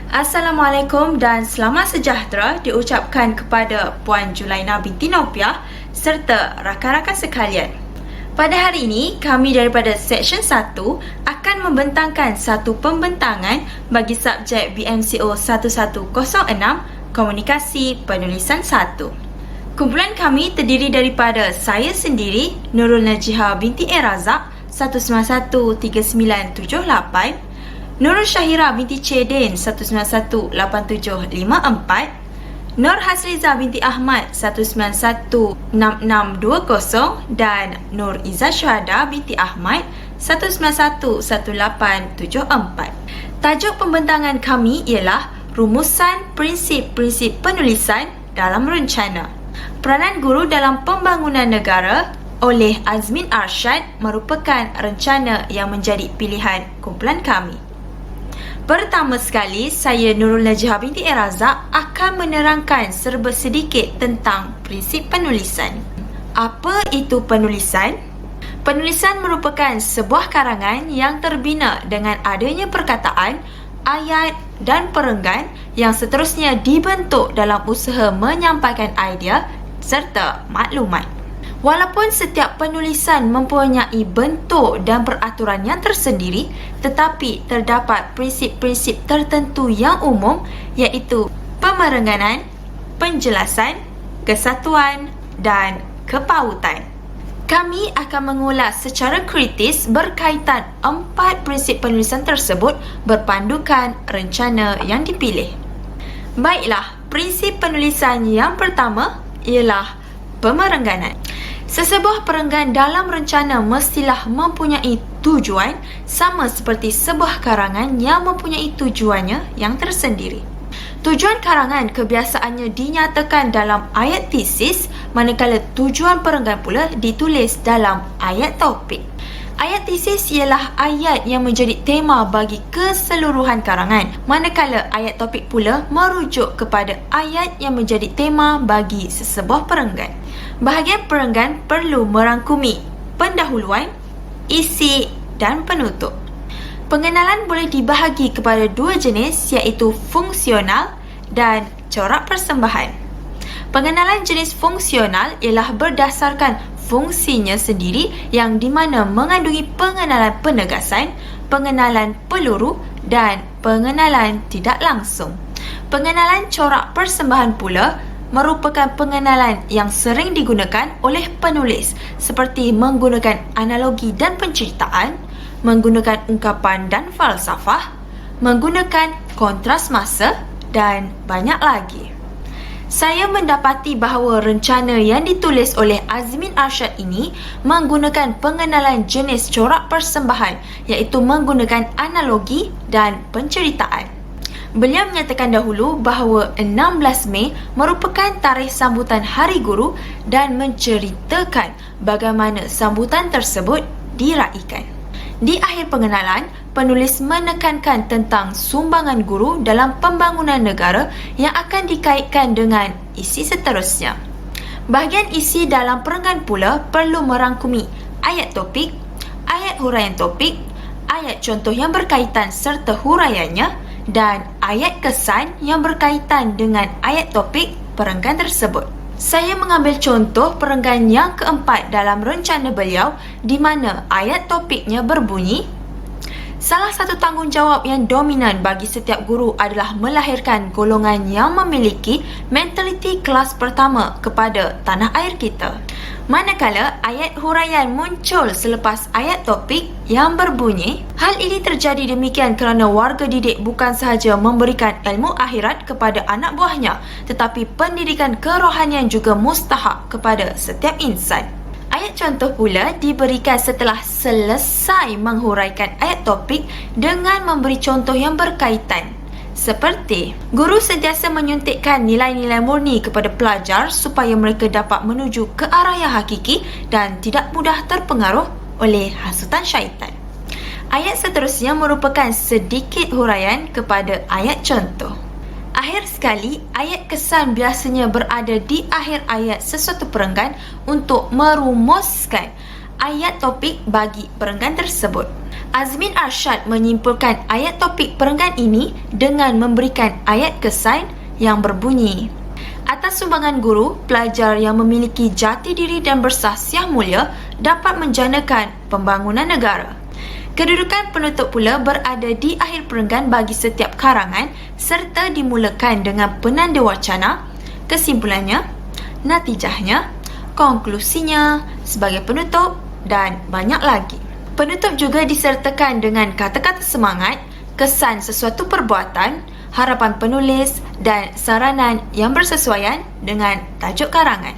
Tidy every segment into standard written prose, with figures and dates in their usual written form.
Assalamualaikum dan selamat sejahtera diucapkan kepada Puan Julaina binti Nopiah serta rakan-rakan sekalian. Pada hari ini, kami daripada Seksyen 1 akan membentangkan satu pembentangan bagi subjek BMCO 1106 Komunikasi Penulisan 1. Kumpulan kami terdiri daripada saya sendiri, Nurul Najihah binti Razak 1913978, Nurul Syahira binti Cedin 1918754, Nur Hasriza binti Ahmad 1916620 dan Nur Izzat Syuhada binti Ahmad 1911874. Tajuk pembentangan kami ialah Rumusan Prinsip-Prinsip Penulisan dalam Rencana. Peranan guru dalam pembangunan negara oleh Azmin Arsyad merupakan rencana yang menjadi pilihan kumpulan kami. Pertama sekali, saya Nurul Najihah binti Razak akan menerangkan serba sedikit tentang prinsip penulisan. Apa itu penulisan? Penulisan merupakan sebuah karangan yang terbina dengan adanya perkataan, ayat dan perenggan yang seterusnya dibentuk dalam usaha menyampaikan idea serta maklumat. Walaupun setiap penulisan mempunyai bentuk dan peraturan yang tersendiri, tetapi terdapat prinsip-prinsip tertentu yang umum iaitu pemerengganan, penjelasan, kesatuan dan kepautan. Kami akan mengulas secara kritis berkaitan 4 prinsip penulisan tersebut berpandukan rencana yang dipilih. Baiklah, prinsip penulisan yang pertama ialah pemerengganan. Sesebuah perenggan dalam rencana mestilah mempunyai tujuan sama seperti sebuah karangan yang mempunyai tujuannya yang tersendiri. Tujuan karangan kebiasaannya dinyatakan dalam ayat tesis, manakala tujuan perenggan pula ditulis dalam ayat topik. Ayat tesis ialah ayat yang menjadi tema bagi keseluruhan karangan, manakala ayat topik pula merujuk kepada ayat yang menjadi tema bagi sesebuah perenggan. Bahagian perenggan perlu merangkumi pendahuluan, isi dan penutup. Pengenalan boleh dibahagi kepada dua jenis iaitu fungsional dan corak persembahan. Pengenalan jenis fungsional ialah berdasarkan fungsinya sendiri yang di mana mengandungi pengenalan penegasan, pengenalan peluru dan pengenalan tidak langsung. Pengenalan corak persembahan pula merupakan pengenalan yang sering digunakan oleh penulis seperti menggunakan analogi dan penceritaan, menggunakan ungkapan dan falsafah, menggunakan kontras masa dan banyak lagi. Saya mendapati bahawa rencana yang ditulis oleh Azmin Arsyad ini menggunakan pengenalan jenis corak persembahan iaitu menggunakan analogi dan penceritaan. Beliau menyatakan dahulu bahawa 16 Mei merupakan tarikh sambutan Hari Guru dan menceritakan bagaimana sambutan tersebut diraikan. Di akhir pengenalan, penulis menekankan tentang sumbangan guru dalam pembangunan negara yang akan dikaitkan dengan isi seterusnya. Bahagian isi dalam perenggan pula perlu merangkumi ayat topik, ayat huraian topik, ayat contoh yang berkaitan serta huraiannya dan ayat kesan yang berkaitan dengan ayat topik perenggan tersebut. Saya mengambil contoh perenggan yang keempat dalam rencana beliau di mana ayat topiknya berbunyi, salah satu tanggungjawab yang dominan bagi setiap guru adalah melahirkan golongan yang memiliki mentaliti kelas pertama kepada tanah air kita. Manakala ayat huraian muncul selepas ayat topik yang berbunyi, hal ini terjadi demikian kerana warga didik bukan sahaja memberikan ilmu akhirat kepada anak buahnya, tetapi pendidikan kerohanian juga mustahak kepada setiap insan. Ayat contoh pula diberikan setelah selesai menghuraikan ayat topik dengan memberi contoh yang berkaitan. Seperti, guru sentiasa menyuntikkan nilai-nilai murni kepada pelajar supaya mereka dapat menuju ke arah yang hakiki dan tidak mudah terpengaruh oleh hasutan syaitan. Ayat seterusnya merupakan sedikit huraian kepada ayat contoh. Akhir sekali, ayat kesan biasanya berada di akhir ayat sesuatu perenggan untuk merumuskan ayat topik bagi perenggan tersebut. Azmin Arshad menyimpulkan ayat topik perenggan ini dengan memberikan ayat kesan yang berbunyi, atas sumbangan guru, pelajar yang memiliki jati diri dan bersahsiah mulia dapat menjanakan pembangunan negara. Kedudukan penutup pula berada di akhir perenggan bagi setiap karangan serta dimulakan dengan penanda wacana, kesimpulannya, natijahnya, konklusinya, sebagai penutup dan banyak lagi. Penutup juga disertakan dengan kata-kata semangat, kesan sesuatu perbuatan, harapan penulis dan saranan yang bersesuaian dengan tajuk karangan.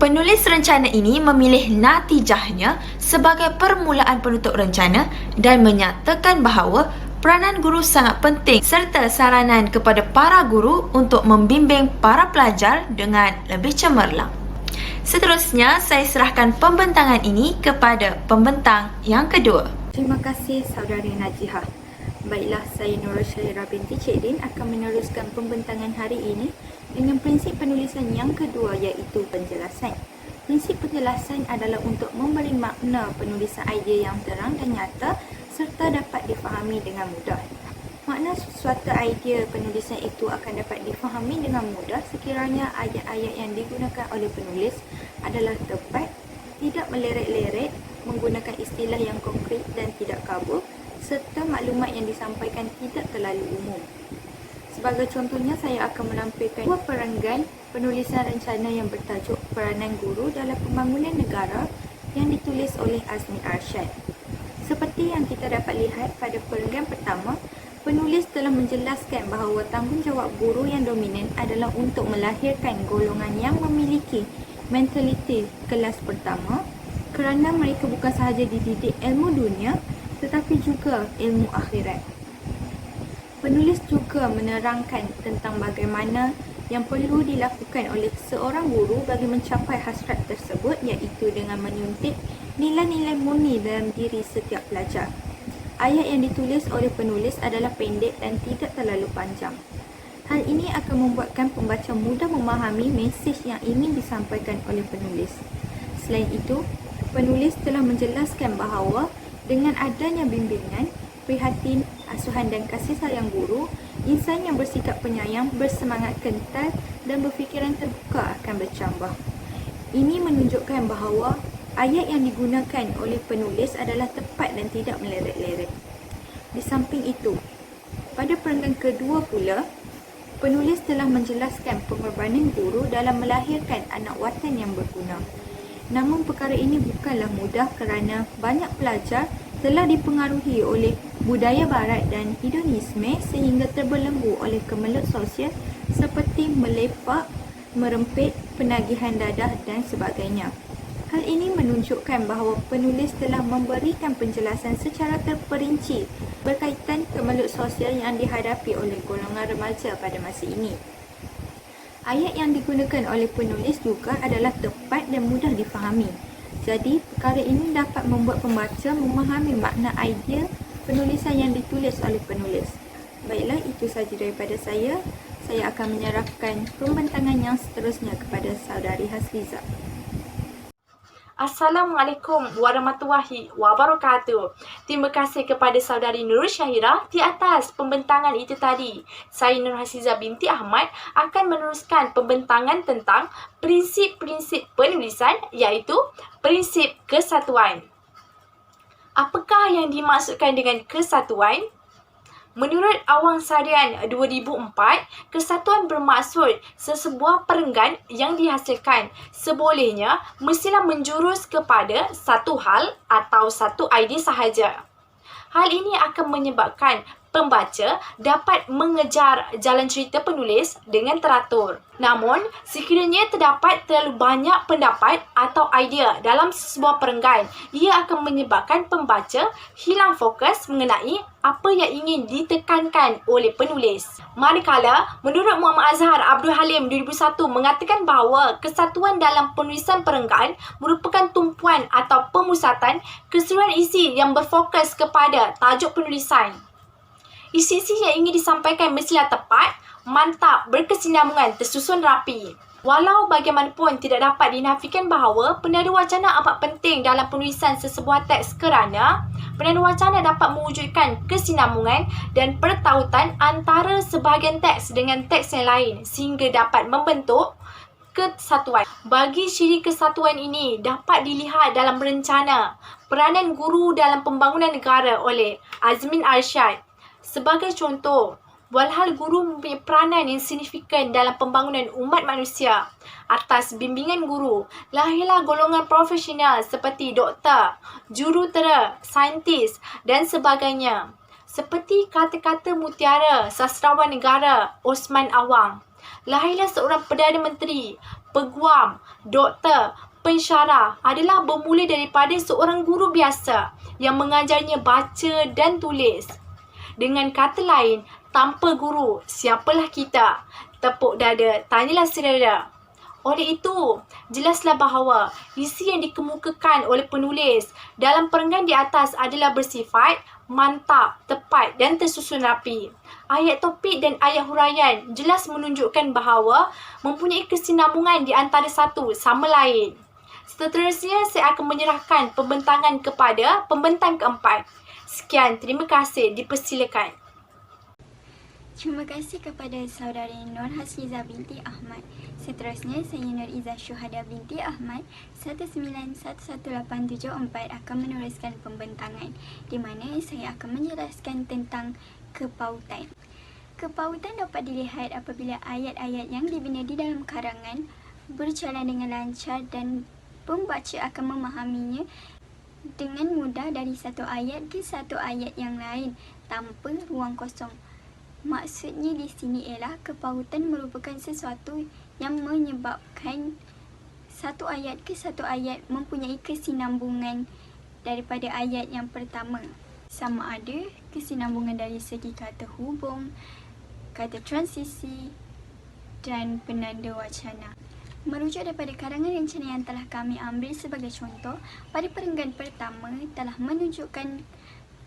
Penulis rencana ini memilih natijahnya sebagai permulaan penutup rencana dan menyatakan bahawa peranan guru sangat penting serta saranan kepada para guru untuk membimbing para pelajar dengan lebih cemerlang. Seterusnya, saya serahkan pembentangan ini kepada pembentang yang kedua. Terima kasih saudari Najihah. Baiklah, saya Nurul Syahira binti Cik Din akan meneruskan pembentangan hari ini dengan prinsip penulisan yang kedua, iaitu penjelasan. Prinsip penjelasan adalah untuk memberi makna penulisan idea yang terang dan nyata serta dapat difahami dengan mudah. Makna suatu idea penulisan itu akan dapat difahami dengan mudah sekiranya ayat-ayat yang digunakan oleh penulis adalah tepat, tidak meleret-leret, menggunakan istilah yang konkret dan tidak kabur, serta maklumat yang disampaikan tidak terlalu umum. Sebagai contohnya, saya akan menampilkan dua perenggan penulisan rencana yang bertajuk Peranan Guru dalam Pembangunan Negara yang ditulis oleh Azmin Arshad. Seperti yang kita dapat lihat pada perenggan pertama, penulis telah menjelaskan bahawa tanggungjawab guru yang dominan adalah untuk melahirkan golongan yang memiliki mentaliti kelas pertama kerana mereka bukan sahaja dididik ilmu dunia tetapi juga ilmu akhirat. Penulis juga menerangkan tentang bagaimana yang perlu dilakukan oleh seorang guru bagi mencapai hasrat tersebut, iaitu dengan menyuntik nilai-nilai murni dalam diri setiap pelajar. Ayat yang ditulis oleh penulis adalah pendek dan tidak terlalu panjang. Hal ini akan membuatkan pembaca mudah memahami mesej yang ingin disampaikan oleh penulis. Selain itu, penulis telah menjelaskan bahawa dengan adanya bimbingan, prihatin, asuhan dan kasih sayang guru, insan yang bersikap penyayang, bersemangat kental dan berfikiran terbuka akan bercambah. Ini menunjukkan bahawa ayat yang digunakan oleh penulis adalah tepat dan tidak meleret-leret. Di samping itu, pada perenggan kedua pula, penulis telah menjelaskan pengorbanan guru dalam melahirkan anak watan yang berguna. Namun perkara ini bukanlah mudah kerana banyak pelajar telah dipengaruhi oleh budaya barat dan hedonisme sehingga terbelenggu oleh kemelut sosial seperti melepak, merempit, penagihan dadah dan sebagainya. Hal ini menunjukkan bahawa penulis telah memberikan penjelasan secara terperinci berkaitan kemelut sosial yang dihadapi oleh golongan remaja pada masa ini. Ayat yang digunakan oleh penulis juga adalah tepat dan mudah difahami. Jadi, perkara ini dapat membuat pembaca memahami makna idea penulisan yang ditulis oleh penulis. Baiklah, itu sahaja daripada saya. Saya akan menyerahkan pembentangan yang seterusnya kepada saudari Hasliza. Assalamualaikum warahmatullahi wabarakatuh. Terima kasih kepada saudari Nurul Syahira di atas pembentangan itu tadi. Saya Nur Hasizah binti Ahmad akan meneruskan pembentangan tentang prinsip-prinsip penulisan, iaitu prinsip kesatuan. Apakah yang dimaksudkan dengan kesatuan? Menurut Awang Sarian 2004, kesatuan bermaksud sesebuah perenggan yang dihasilkan sebolehnya mestilah menjurus kepada satu hal atau satu idea sahaja. Hal ini akan menyebabkan pembaca dapat mengejar jalan cerita penulis dengan teratur. Namun, sekiranya terdapat terlalu banyak pendapat atau idea dalam sebuah perenggan, ia akan menyebabkan pembaca hilang fokus mengenai apa yang ingin ditekankan oleh penulis. Manakala, menurut Muhammad Azhar Abdul Halim 2001 mengatakan bahawa kesatuan dalam penulisan perenggan merupakan tumpuan atau pemusatan keseluruhan isi yang berfokus kepada tajuk penulisan. Isi-isi yang ingin disampaikan mestilah tepat, mantap, berkesinambungan, tersusun rapi. Walau bagaimanapun tidak dapat dinafikan bahawa penanda wacana amat penting dalam penulisan sesebuah teks kerana penanda wacana dapat mewujudkan kesinambungan dan pertautan antara sebahagian teks dengan teks yang lain sehingga dapat membentuk kesatuan. Bagi ciri kesatuan ini dapat dilihat dalam rencana peranan guru dalam pembangunan negara oleh Azmin Arsyad. Sebagai contoh, walhal guru mempunyai peranan yang signifikan dalam pembangunan umat manusia. Atas bimbingan guru, lahirlah golongan profesional seperti doktor, jurutera, saintis dan sebagainya. Seperti kata-kata mutiara sastrawan negara Osman Awang. Lahirlah seorang Perdana Menteri, peguam, doktor, pensyarah adalah bermula daripada seorang guru biasa yang mengajarnya baca dan tulis. Dengan kata lain, tanpa guru, siapalah kita? Tepuk dada, tanyalah saudara. Oleh itu, jelaslah bahawa isi yang dikemukakan oleh penulis dalam perenggan di atas adalah bersifat mantap, tepat dan tersusun rapi. Ayat topik dan ayat huraian jelas menunjukkan bahawa mempunyai kesinambungan di antara satu sama lain. Seterusnya, saya akan menyerahkan pembentangan kepada pembentang keempat. Sekian, terima kasih, dipersilakan. Terima kasih kepada saudari Nur Hasizah binti Ahmad. Seterusnya, saya Nur Izzah Syuhada binti Ahmad 1911874 akan meneruskan pembentangan di mana saya akan menjelaskan tentang kepautan. Kepautan dapat dilihat apabila ayat-ayat yang dibina di dalam karangan berjalan dengan lancar dan pembaca akan memahaminya dengan mudah dari satu ayat ke satu ayat yang lain tanpa ruang kosong. Maksudnya di sini ialah kepautan merupakan sesuatu yang menyebabkan satu ayat ke satu ayat mempunyai kesinambungan daripada ayat yang pertama. Sama ada kesinambungan dari segi kata hubung, kata transisi dan penanda wacana. Merujuk daripada karangan rencana yang telah kami ambil sebagai contoh, pada perenggan pertama telah menunjukkan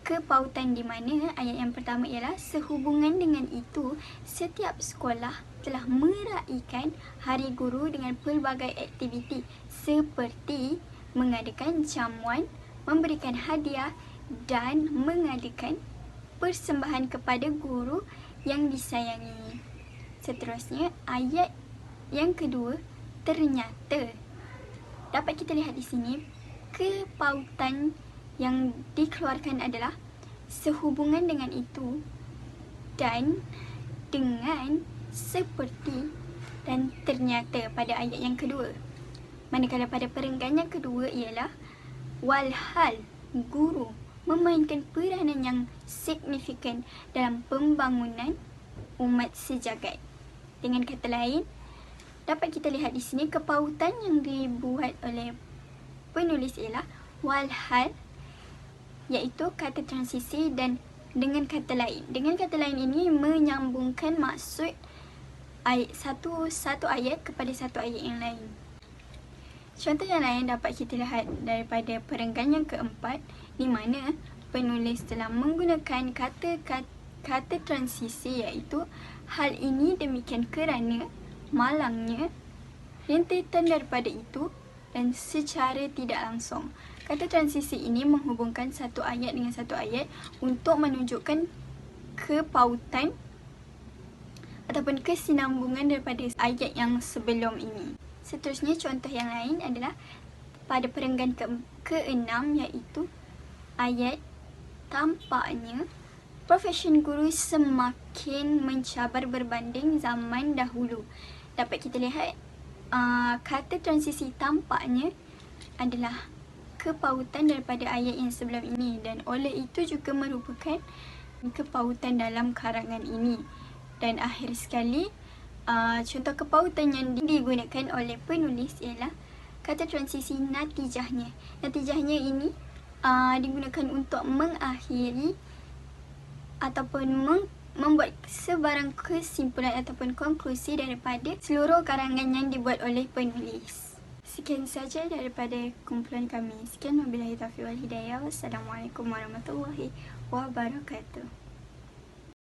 kepautan di mana ayat yang pertama ialah sehubungan dengan itu, setiap sekolah telah meraihkan Hari Guru dengan pelbagai aktiviti seperti mengadakan jamuan, memberikan hadiah dan mengadakan persembahan kepada guru yang disayangi. Seterusnya, ayat yang kedua, ternyata dapat kita lihat di sini kepautan yang dikeluarkan adalah sehubungan dengan itu dan dengan seperti dan ternyata pada ayat yang kedua. Manakala pada perenggan yang kedua ialah walhal guru memainkan peranan yang signifikan dalam pembangunan umat sejagat. Dengan kata lain, dapat kita lihat di sini kepautan yang dibuat oleh penulis ialah walhal, iaitu kata transisi dan dengan kata lain. Dengan kata lain ini menyambungkan maksud ayat satu ayat kepada satu ayat yang lain. Contoh yang lain dapat kita lihat daripada perenggan yang keempat di mana penulis telah menggunakan kata transisi, iaitu hal ini demikian kerana malangnya rentetan daripada itu dan secara tidak langsung. Kata transisi ini menghubungkan satu ayat dengan satu ayat untuk menunjukkan kepautan ataupun kesinambungan daripada ayat yang sebelum ini. Seterusnya, contoh yang lain adalah pada perenggan ke-6 iaitu ayat tampaknya profesion guru semakin mencabar berbanding zaman dahulu. Dapat kita lihat kata transisi tampaknya adalah kepautan daripada ayat yang sebelum ini dan oleh itu juga merupakan kepautan dalam karangan ini. Dan akhir sekali, contoh kepautan yang digunakan oleh penulis ialah kata transisi natijahnya. Natijahnya ini digunakan untuk mengakhiri ataupun membuat sebarang kesimpulan ataupun konklusi daripada seluruh karangan yang dibuat oleh penulis. Sekian saja daripada kumpulan kami. Sekian, wabillahi taufiq wal hidayah. Wassalamualaikum warahmatullahi wabarakatuh.